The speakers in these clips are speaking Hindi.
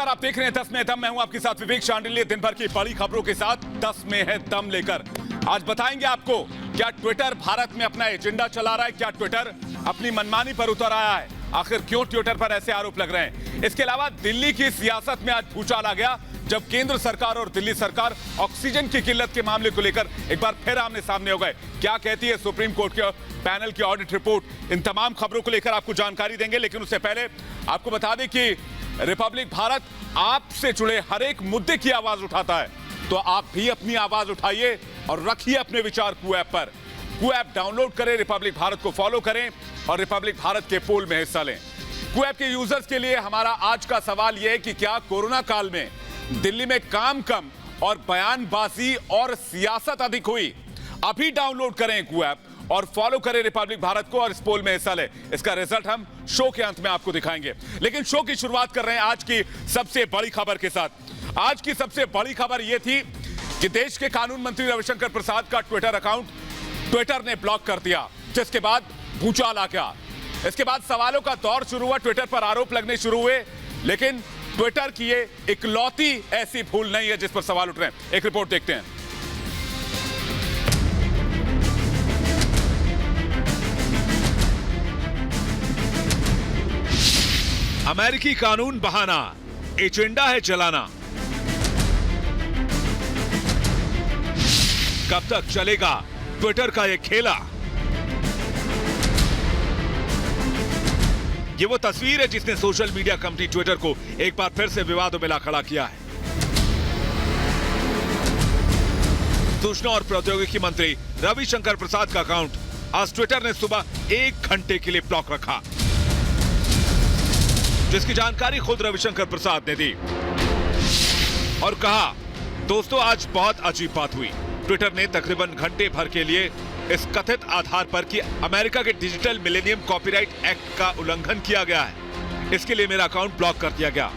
नमस्कार, आप देख रहे हैं 10 में दम। मैं हूं आपके साथ विवेक शांडिल्य, दिन भर की बड़ी खबरों के साथ 10 में है दम लेकर। आज बताएंगे आपको क्या ट्विटर भारत में अपना एजेंडा चला रहा है, क्या ट्विटर अपनी मनमानी पर उतर आया है, आखिर क्यों ट्विटर पर ऐसे आरोप लग रहे हैं। इसके अलावा दिल्ली की सियासत में आज भूचाल आ गया जब केंद्र सरकार और दिल्ली सरकार ऑक्सीजन की किल्लत के मामले को लेकर एक बार फिर आमने सामने हो गए। क्या कहती है सुप्रीम कोर्ट के पैनल की ऑडिट रिपोर्ट, इन तमाम खबरों को लेकर आपको जानकारी देंगे। लेकिन उससे पहले आपको बता दें कि रिपब्लिक भारत आपसे जुड़े हर एक मुद्दे की आवाज उठाता है, तो आप भी अपनी आवाज उठाइए और रखिए अपने विचार कू ऐप पर। कू ऐप डाउनलोड करें, रिपब्लिक भारत को फॉलो करें और रिपब्लिक भारत के पोल में हिस्सा लें। कू ऐप के यूजर्स के लिए हमारा आज का सवाल यह है कि क्या कोरोना काल में दिल्ली में काम कम और बयानबाजी और सियासत अधिक हुई? अभी डाउनलोड करें कू ऐप और फॉलो करें रिपब्लिक भारत को और इस पोल में हिस्सा लें। इसका रिजल्ट हम शो के अंत में आपको दिखाएंगे। लेकिन शो की शुरुआत कर रहे हैं आज की सबसे बड़ी खबर के साथ। आज की सबसे बड़ी खबर यह थी कि देश के कानून मंत्री रविशंकर प्रसाद का ट्विटर अकाउंट ट्विटर ने ब्लॉक कर दिया, जिसके बाद भूचाल आ गया। इसके बाद सवालों का दौर शुरू हुआ, ट्विटर पर आरोप लगने शुरू हुए। लेकिन ट्विटर की ये इकलौती ऐसी भूल नहीं है जिस पर सवाल उठ रहे हैं। एक रिपोर्ट देखते हैं। अमेरिकी कानून बहाना, एजेंडा है चलाना। कब तक चलेगा ट्विटर का यह खेला? ये वो तस्वीर है जिसने सोशल मीडिया कंपनी ट्विटर को एक बार फिर से विवादों में ला खड़ा किया है। सूचना और प्रौद्योगिकी मंत्री रविशंकर प्रसाद का अकाउंट आज ट्विटर ने सुबह 1 घंटे के लिए ब्लॉक रखा, जिसकी जानकारी खुद रविशंकर प्रसाद ने दी और कहा, दोस्तों आज बहुत अजीब बात हुई। ट्विटर ने तकरीबन घंटे भर के लिए इस कथित आधार पर कि अमेरिका के डिजिटल मिलेनियम कॉपीराइट एक्ट का उल्लंघन किया गया है, इसके लिए मेरा अकाउंट ब्लॉक कर दिया गया।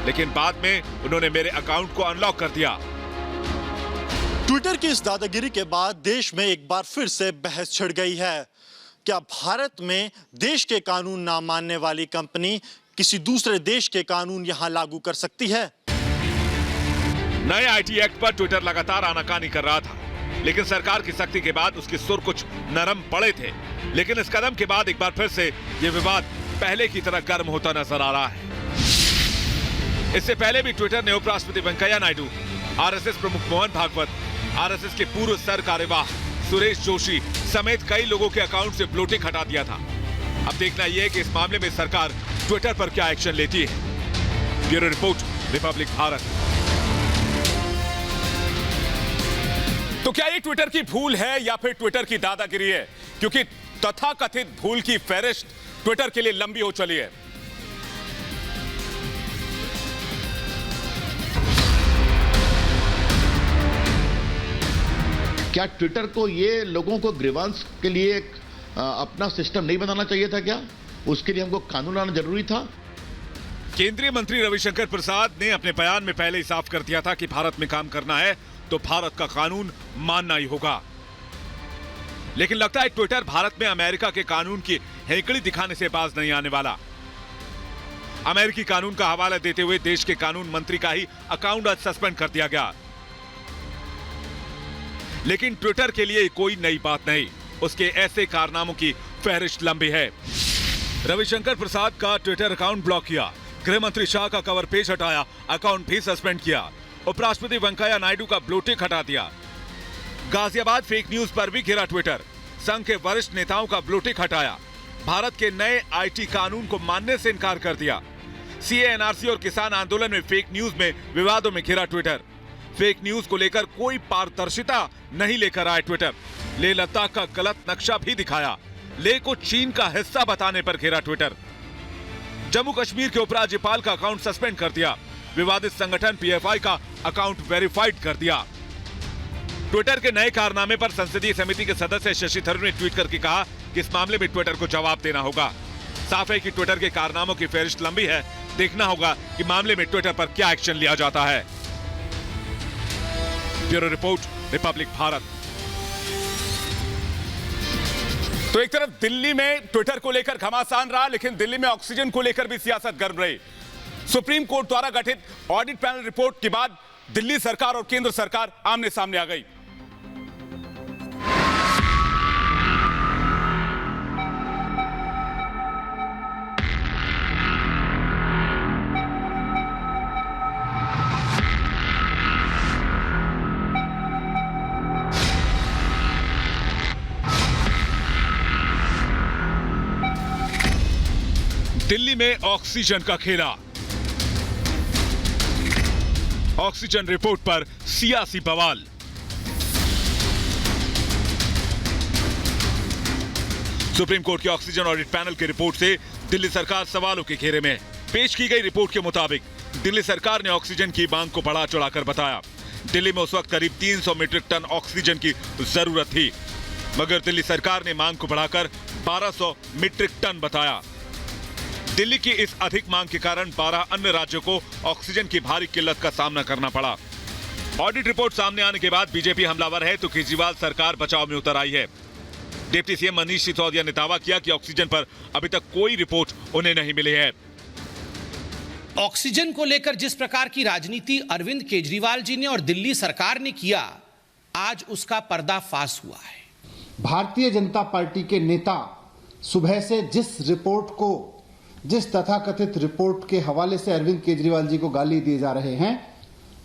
लेकिन बाद में उन्होंने मेरे अकाउंट को अनलॉक कर दिया। ट्विटर की इस दादागिरी के बाद देश में एक बार फिर से बहस छिड़ गई है। क्या भारत में देश के कानून ना मानने वाली कंपनी किसी दूसरे देश के कानून यहां लागू कर सकती है? नए आईटी एक्ट पर ट्विटर लगातार आनाकानी कर रहा था, लेकिन सरकार की सख्ती के बाद उसके सुर कुछ नरम पड़े थे। लेकिन इस कदम के बाद एक बार फिर से यह विवाद पहले की तरह गर्म होता नजर आ रहा है। इससे पहले भी ट्विटर ने उपराष्ट्रपति वेंकैया नायडू, आरएसएस प्रमुख मोहन भागवत, आरएसएस के पूर्व सर कार्यवाह सुरेश जोशी समेत कई लोगों के अकाउंट से ब्लोटिंग हटा दिया था। अब देखना यह है कि इस मामले में सरकार ट्विटर पर क्या एक्शन लेती है। Bureau report, Republic Bharat. तो क्या ये ट्विटर की भूल है या फिर ट्विटर की दादागिरी है? क्योंकि तथाकथित भूल की फेहरिस्त ट्विटर के लिए लंबी हो चली है। क्या ट्विटर को ये लोगों को ग्रीवांस के लिए अपना सिस्टम नहीं बनाना चाहिए था? क्या उसके लिए हमको कानून लाना जरूरी था? केंद्रीय मंत्री रविशंकर प्रसाद ने अपने बयान में पहले ही साफ कर दिया था कि भारत में काम करना है तो भारत का कानून मानना ही होगा। लेकिन लगता है ट्विटर भारत में अमेरिका के कानून की हेकड़ी दिखाने से बाज नहीं आने वाला। अमेरिकी कानून का हवाला देते हुए देश के कानून मंत्री का ही अकाउंट आज सस्पेंड कर दिया गया। लेकिन ट्विटर के लिए कोई नई बात नहीं, उसके ऐसे कारनामों की फहरिस्त लंबी है। रविशंकर प्रसाद का ट्विटर अकाउंट ब्लॉक किया, गृह मंत्री शाह का कवर पेज हटाया, अकाउंट भी सस्पेंड किया, उपराष्ट्रपति वेंकैया नायडू का ब्लोटिंग हटा दिया, गाजियाबाद फेक न्यूज पर भी घिरा ट्विटर, संघ के वरिष्ठ नेताओं का ब्लोटिंग हटाया, भारत के नए आईटी कानून को मानने से इनकार कर दिया, सीए, एनआरसी और किसान आंदोलन में फेक न्यूज में विवादों में घिरा ट्विटर, फेक न्यूज को लेकर कोई पारदर्शिता नहीं लेकर आए ट्विटर, लेह लद्दाख का गलत नक्शा भी दिखाया, लेह को चीन का हिस्सा बताने पर घेरा ट्विटर, जम्मू कश्मीर के उपराज्यपाल का अकाउंट सस्पेंड कर दिया, विवादित संगठन पीएफआई का अकाउंट वेरीफाइड कर दिया। ट्विटर के नए कारनामे पर संसदीय समिति के सदस्य शशि थरूर ने ट्वीट करके कहा कि इस मामले में ट्विटर को जवाब देना होगा। साफ है कि ट्विटर के कारनामों की फहरिस्त लंबी है, देखना होगा कि मामले में ट्विटर पर क्या एक्शन लिया जाता है। Bureau report, Republic Bharat. तो एक तरफ दिल्ली में ट्विटर को लेकर घमासान रहा, लेकिन दिल्ली में ऑक्सीजन को लेकर भी सियासत गर्म रही। सुप्रीम कोर्ट द्वारा गठित ऑडिट पैनल रिपोर्ट के बाद दिल्ली सरकार और केंद्र सरकार आमने सामने आ गई। दिल्ली में ऑक्सीजन का खेला। ऑक्सीजन रिपोर्ट पर सियासी बवाल। सुप्रीम कोर्ट के ऑक्सीजन ऑडिट पैनल की रिपोर्ट से दिल्ली सरकार सवालों के घेरे में। पेश की गई रिपोर्ट के मुताबिक दिल्ली सरकार ने ऑक्सीजन की मांग को बढ़ा चढ़ाकर बताया। दिल्ली में उस वक्त करीब 300 मीट्रिक टन ऑक्सीजन की जरूरत थी, मगर दिल्ली सरकार ने मांग को बढ़ाकर 1200 मीट्रिक टन बताया। दिल्ली की इस अधिक मांग के कारण 12 अन्य राज्यों को ऑक्सीजन की भारी किल्लत का सामना करना पड़ा। ऑडिट रिपोर्ट सामने आने के बाद बीजेपी हमलावर है तो केजरीवाल सरकार बचाव में उतर आई है। डिप्टी सीएम मनीष सिसोदिया ने दावा किया कि ऑक्सीजन पर अभी तक कोई रिपोर्ट उन्हें नहीं मिली है। ऑक्सीजन को लेकर जिस प्रकार की राजनीति अरविंद केजरीवाल जी ने और दिल्ली सरकार ने किया, आज उसका पर्दाफाश हुआ है। भारतीय जनता पार्टी के नेता सुबह से जिस तथाकथित रिपोर्ट के हवाले से अरविंद केजरीवाल जी को गाली दिए जा रहे हैं,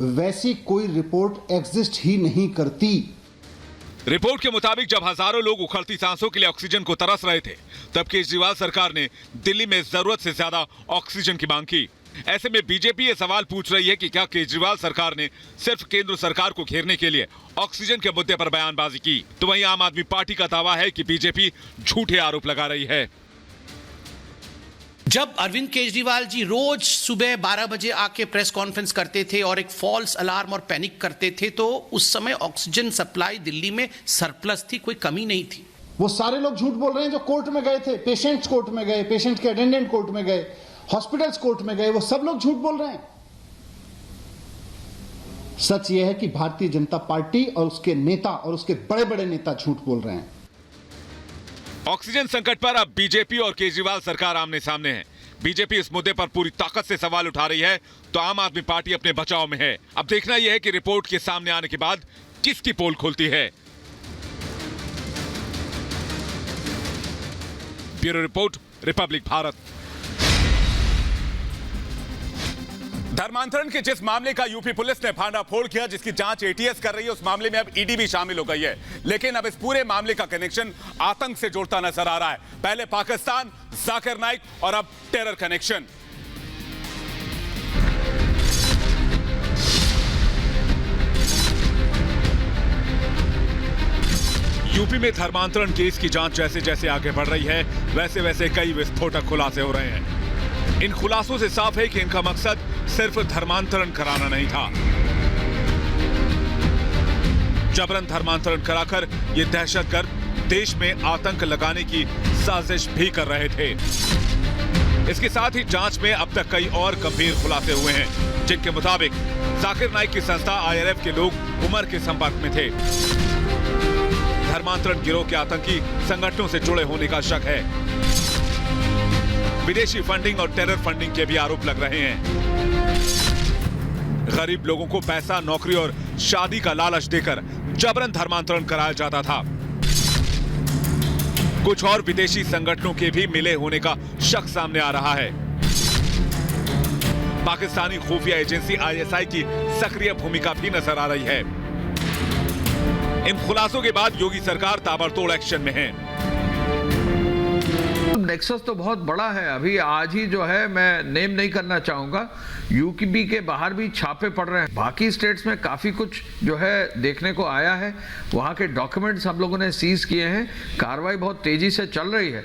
वैसी कोई रिपोर्ट एग्जिस्ट ही नहीं करती। रिपोर्ट के मुताबिक जब हजारों लोग उखड़ती सांसों के लिए ऑक्सीजन को तरस रहे थे, तब केजरीवाल सरकार ने दिल्ली में जरूरत से ज्यादा ऑक्सीजन की मांग की। ऐसे में बीजेपी ये सवाल पूछ रही है कि क्या केजरीवाल सरकार ने सिर्फ केंद्र सरकार को घेरने के लिए ऑक्सीजन के मुद्दे पर बयानबाजी की, तो वहीं आम आदमी पार्टी का दावा है कि बीजेपी झूठे आरोप लगा रही है। जब अरविंद केजरीवाल जी रोज सुबह 12 बजे आके प्रेस कॉन्फ्रेंस करते थे और एक फॉल्स अलार्म और पैनिक करते थे, तो उस समय ऑक्सीजन सप्लाई दिल्ली में सरप्लस थी, कोई कमी नहीं थी। वो सारे लोग झूठ बोल रहे हैं जो कोर्ट में गए थे, पेशेंट्स कोर्ट में गए, पेशेंट के अटेंडेंट कोर्ट में गए, हॉस्पिटल्स कोर्ट में गए, वो सब लोग झूठ बोल रहे हैं। सच यह है कि भारतीय जनता पार्टी और उसके नेता और उसके बड़े बड़े नेता झूठ बोल रहे हैं। ऑक्सीजन संकट पर अब बीजेपी और केजरीवाल सरकार आमने सामने है। बीजेपी इस मुद्दे पर पूरी ताकत से सवाल उठा रही है, तो आम आदमी पार्टी अपने बचाव में है। अब देखना यह है कि रिपोर्ट के सामने आने के बाद किसकी पोल खुलती है। Bureau report, Republic Bharat. धर्मांतरण के जिस मामले का यूपी पुलिस ने भांडाफोड़ किया, जिसकी जांच एटीएस कर रही है, उस मामले में अब ईडी भी शामिल हो गई है। लेकिन अब इस पूरे मामले का कनेक्शन आतंक से जुड़ता नजर आ रहा है। पहले पाकिस्तान, जाकिर नाइक और अब टेरर कनेक्शन। यूपी में धर्मांतरण केस की जांच जैसे जैसे आगे बढ़ रही है, वैसे वैसे कई विस्फोटक खुलासे हो रहे हैं। इन खुलासों से साफ है कि इनका मकसद सिर्फ धर्मांतरण कराना नहीं था। जबरन धर्मांतरण कराकर ये दहशतगर्द देश में आतंक लगाने की साजिश भी कर रहे थे। इसके साथ ही जांच में अब तक कई और गंभीर खुलासे हुए हैं, जिनके मुताबिक जाकिर नाइक की संस्था आईआरएफ के लोग उमर के संपर्क में थे। धर्मांतरण गिरोह के आतंकी संगठनों से जुड़े होने का शक है। विदेशी फंडिंग और टेरर फंडिंग के भी आरोप लग रहे हैं। गरीब लोगों को पैसा, नौकरी और शादी का लालच देकर जबरन धर्मांतरण कराया जाता था। कुछ और विदेशी संगठनों के भी मिले होने का शक सामने आ रहा है। पाकिस्तानी खुफिया एजेंसी आईएसआई की सक्रिय भूमिका भी नजर आ रही है। इन खुलासों के बाद योगी सरकार ताबड़तोड़ एक्शन में है। नेक्सस तो बहुत बड़ा है। अभी आज ही जो है, मैं नेम नहीं करना चाहूंगा, यूपी के बाहर भी छापे पड़ रहे हैं। बाकी स्टेट्स में काफी कुछ जो है देखने को आया है। वहां के डॉक्यूमेंट्स हम लोगों ने सीज किए हैं। कार्रवाई बहुत तेजी से चल रही है।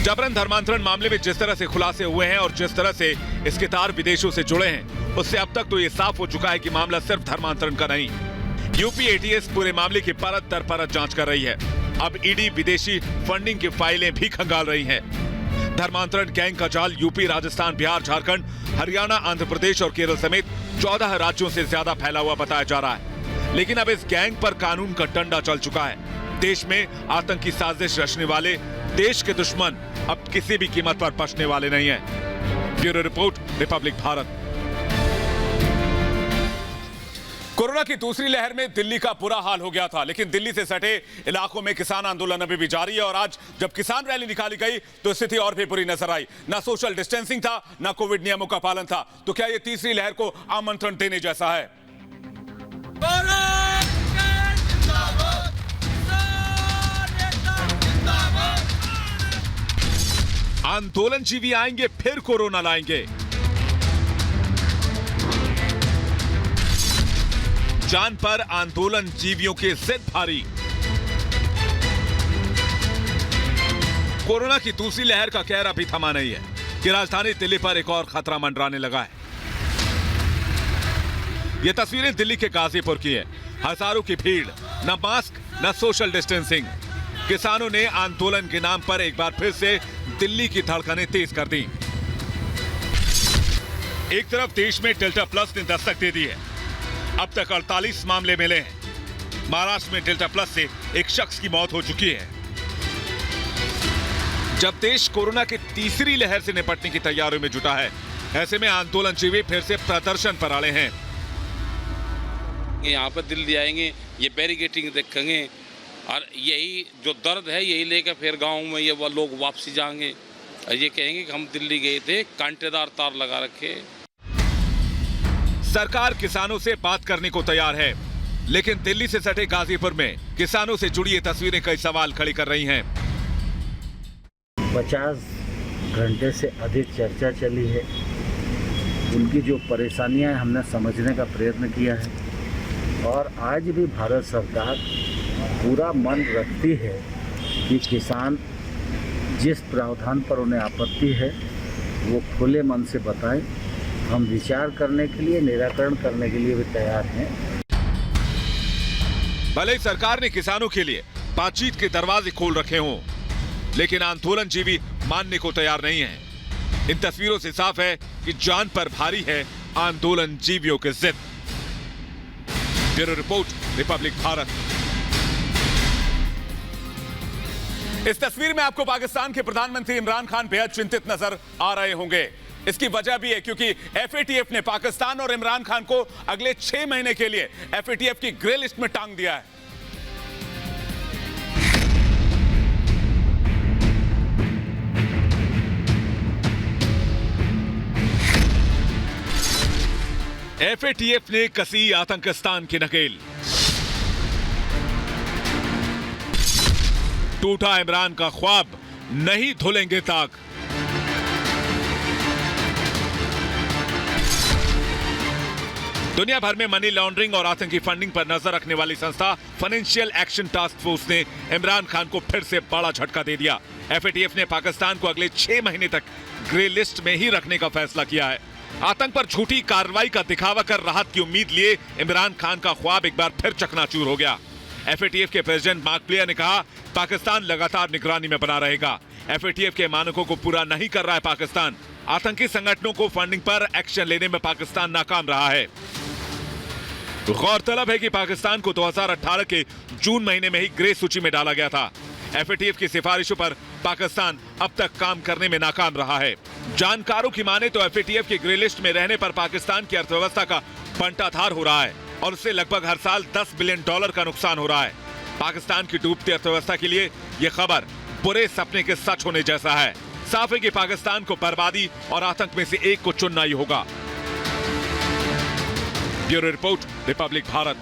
जबरन धर्मांतरण मामले में जिस तरह से खुलासे हुए हैं और जिस तरह से इसके तार विदेशों से जुड़े हैं, उससे अब तक तो ये साफ हो चुका है कि मामला सिर्फ धर्मांतरण का नहीं। यूपी एटीएस पूरे मामले की परत दर परत जांच कर रही है। अब ईडी विदेशी फंडिंग की फाइलें भी खंगाल रही हैं। धर्मांतरण गैंग का जाल यूपी, राजस्थान, बिहार, झारखंड, हरियाणा, आंध्र प्रदेश और केरल समेत 14 राज्यों से ज्यादा फैला हुआ बताया जा रहा है। लेकिन अब इस गैंग पर कानून का डंडा चल चुका है। देश में आतंकी साजिश रचने वाले देश के दुश्मन अब किसी भी कीमत पर बचने वाले नहीं हैं। Bureau report, Republic Bharat. Corona की दूसरी लहर में दिल्ली का बुरा हाल हो गया था, लेकिन दिल्ली से सटे इलाकों में किसान आंदोलन अभी भी जारी है और आज जब किसान रैली निकाली गई तो स्थिति और भी बुरी नजर आई। ना सोशल डिस्टेंसिंग था, ना कोविड नियमों का पालन था। तो क्या यह तीसरी लहर को आमंत्रण देने जैसा है? आंदोलनजीवी आएंगे फिर कोरोना लाएंगे। जान पर आंदोलन जीवियों के जिद भारी। कोरोना की दूसरी लहर का कहर अभी थमा नहीं है कि राजधानी दिल्ली पर एक और खतरा मंडराने लगा है। ये तस्वीरें दिल्ली के गाजीपुर की है। हजारों की भीड़, न मास्क न सोशल डिस्टेंसिंग। किसानों ने आंदोलन के नाम पर एक बार फिर से दिल्ली की धड़कनें तेज कर दी। एक तरफ देश में डेल्टा प्लस ने दस्तक दे दी है। अब तक 48 मामले मिले हैं। महाराष्ट्र में डेल्टा प्लस से एक शख्स की मौत हो चुकी है। जब देश कोरोना की तीसरी लहर से निपटने की तैयारियों में जुटा है, ऐसे में आंदोलनजीवी फिर से प्रदर्शन पर अड़े हैं। यहाँ पर दिल्ली आएंगे, ये बैरिकेटिंग देखेंगे और यही जो दर्द है यही लेकर फिर गांव में ये वो लोग वापसी जाएंगे और ये कहेंगे कि हम दिल्ली गए थे, कांटेदार तार लगा रखे। सरकार किसानों से बात करने को तैयार है, लेकिन दिल्ली से सटे गाजीपुर में किसानों से जुड़ी ये तस्वीरें कई सवाल खड़ी कर रही हैं। 50 घंटे से अधिक चर्चा चली है। उनकी जो परेशानियां हैं हमने समझने का प्रयत्न किया है और आज भी भारत सरकार पूरा मन रखती है कि किसान जिस प्रावधान पर उन्हें आपत्ति है वो खुले मन से बताएं। हम विचार करने के लिए, निराकरण करने के लिए भी तैयार हैं। भले ही सरकार ने किसानों के लिए बातचीत के दरवाजे खोल रखे हों, लेकिन आंदोलनजीवी मानने को तैयार नहीं है। इन तस्वीरों से साफ है कि जान पर भारी है आंदोलनजीवियों के जिद। Bureau report, Republic Bharat. इस तस्वीर में आपको पाकिस्तान के प्रधानमंत्री इमरान खान बेहद चिंतित नजर आ रहे होंगे। इसकी वजह भी है क्योंकि एफएटीएफ ने पाकिस्तान और इमरान खान को अगले 6 महीने के लिए एफएटीएफ की ग्रे लिस्ट में टांग दिया है। एफएटीएफ ने कसी आतंकिस्तान की नकेल। टूटा इमरान का ख्वाब, नहीं धुलेंगे ताक। दुनिया भर में मनी लॉन्ड्रिंग और आतंकी फंडिंग पर नजर रखने वाली संस्था फाइनेंशियल एक्शन टास्क फोर्स ने इमरान खान को फिर से बड़ा झटका दे दिया। एफएटीएफ ने पाकिस्तान को अगले 6 महीने तक ग्रे लिस्ट में ही रखने का फैसला किया है। आतंक पर झूठी कार्रवाई का दिखावा कर राहत की उम्मीद लिए इमरान खान का ख्वाब एक बार फिर चकनाचूर हो गया। एफएटीएफ के प्रेसिडेंट मार्क प्लेयर ने कहा, पाकिस्तान लगातार निगरानी में बना रहेगा। एफएटीएफ के मानकों को पूरा नहीं कर रहा है पाकिस्तान। आतंकी संगठनों को फंडिंग पर एक्शन लेने में पाकिस्तान नाकाम रहा है। गौरतलब है कि पाकिस्तान को 2018 के जून महीने में ही ग्रे सूची में डाला गया था। एफएटीएफ की सिफारिशों पर पाकिस्तान अब तक काम करने में नाकाम रहा है। जानकारों की माने तो एफएटीएफ की ग्रे लिस्ट में रहने पर पाकिस्तान की अर्थव्यवस्था का बंटाधार हो रहा है और उससे लगभग हर साल $10 बिलियन का नुकसान हो रहा है। पाकिस्तान की डूबती अर्थव्यवस्था के लिए यह खबर बुरे सपने के सच होने जैसा है। साफ है कि पाकिस्तान को बर्बादी और आतंक में से एक को चुनना ही होगा। Bureau report, Republic Bharat.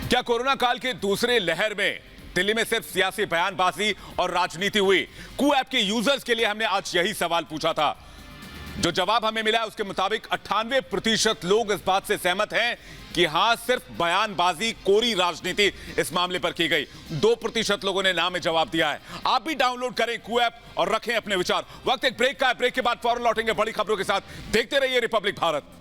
क्या कोरोना काल के दूसरे लहर में दिल्ली में सिर्फ सियासी बयानबाजी और राजनीति हुई? कू ऐप के यूजर्स के लिए हमने आज यही सवाल पूछा था। जो जवाब हमें मिला है उसके मुताबिक 98% लोग इस बात से सहमत हैं कि हां, सिर्फ बयानबाजी, कोरी राजनीति इस मामले पर की गई। 2% लोगों ने ना में जवाब दिया है। आप भी डाउनलोड करें कू ऐप और रखें अपने विचार। वक्त एक ब्रेक का है। ब्रेक के बाद फौरन लौटेंगे बड़ी खबरों के साथ। देखते रहिए रिपब्लिक भारत।